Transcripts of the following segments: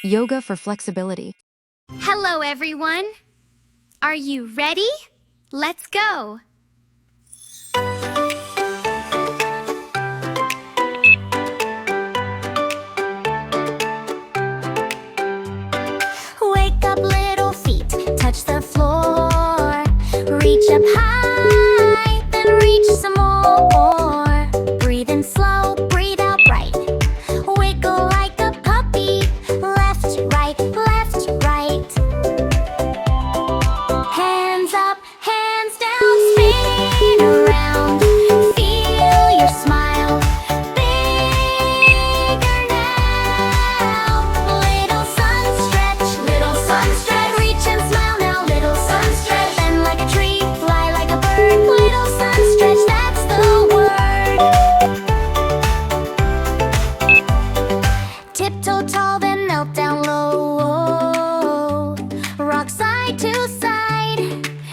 yoga for flexibility. Hello, everyone. Are you ready? Let's go. Wake up, little feet, touch the floor. Reach up high, then reach some more. Breathe in slow, breathe out bright. Wiggle like a puppy, left, right, left, right. Hands up, hands down, spin around. Feel your smile, bigger now. Little sun stretch, reach and smile now. Little sun stretch, bend like a tree, fly like a bird. Little sun stretch, that's the word. Tiptoe tall, then melt down low. Rock side to side,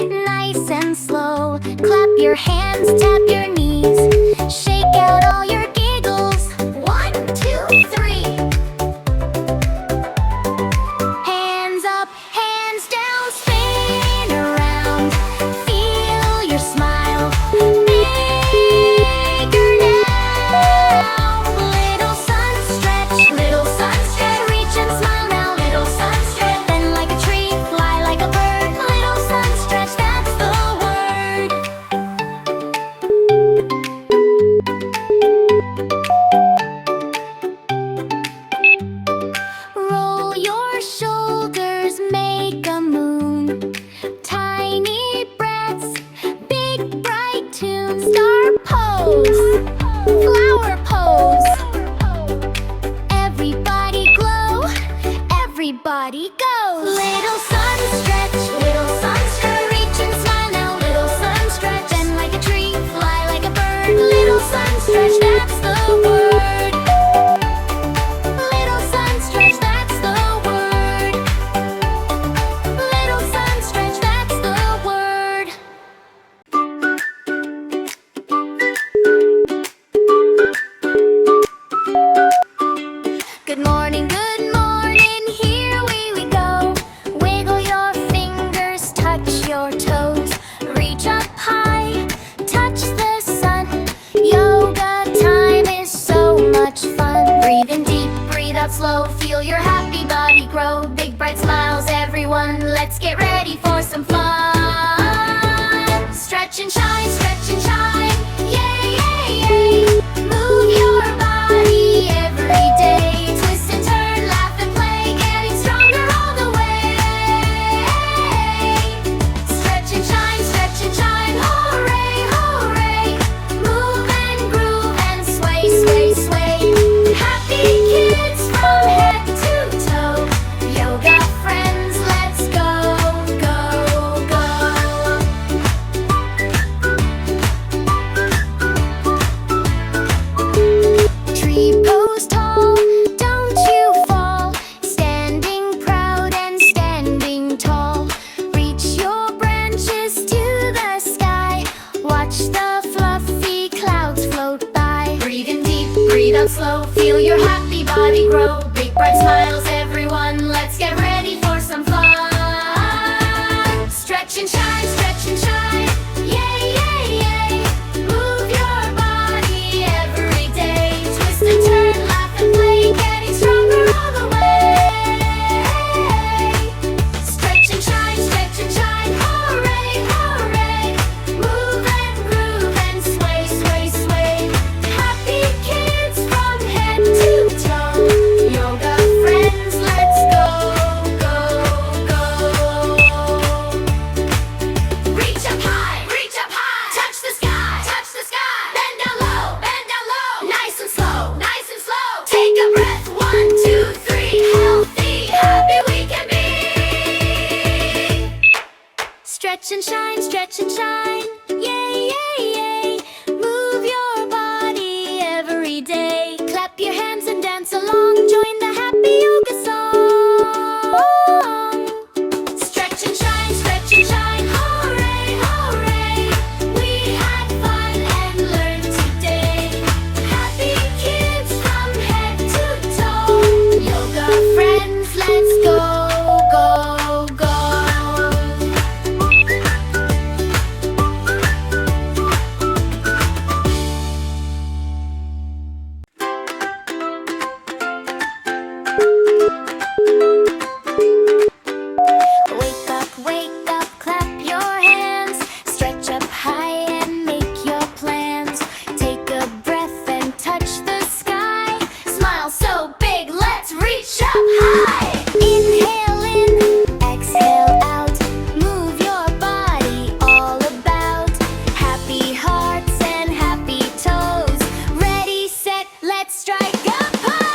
nice and slow. Clap your hands, tap your knees. Shake out all your giggles. 1, 2, 3. Hands up, hands down, spin around. Feel your smile, bigger now. Little sun stretch, reach and smile now. Little sun stretch, bend like a tree, fly like a bird. Little sun stretch, that's the word. Roll your shoulders, make a moon. Tiny breaths, big bright tunes. Star pose, flower pose. Everybody glow, everybody go. Little sun stretch, reach and smile now. Little sun stretch, bend like a tree, fly like a bird. Little sun stretch, that's the word. Little sun stretch, that's the word. Little sun stretch, that's the word. Good morning, here we go. Wiggle your fingers, touch your toes. Reach up high, touch the sun. Yoga time is so much fun. Breathe in deep, breathe out slow. Feel your happy body grow. Big bright smiles, everyone. Let's get ready for some fun. Stretch and shine, yay, yay, yay. Move your body every day. Twist and turn, laugh and play. Getting stronger all the way. Stretch and shine, hooray, hooray. Move and groove and sway, sway, sway. Happy kids from head to toe. Yoga friends, let's go, go, go. Tree pose tall, don't you fall. Standing proud and standing tall. Reach your branches to the sky. Watch the fluffy clouds float by. Breathe in deep, breathe out slow. Feel your happy body grow. Big bright smiles, everyone. Let's get ready for some fun. Stretch and shine, yay, yay, yay. Move your body every day. Twist and turn, laugh and play. Getting stronger all the way. Stretch and shine, hooray, hooray. Move and groove and sway, sway, sway. Happy kids from head to toe. Yoga friends, let's go, go, go. Reach up high, touch the sky, bend down low, nice and slow, take a breath, 1, 2, 3, healthy, happy we can be. Stretch and shine, yay, yay, yay. Move your body every day. Clap your hands and dance along, join the happy yoga song. Stretch and shine, hooray, hooray. We had fun and learned today. Happy kids from head to toe. Yoga friends, like a pirate.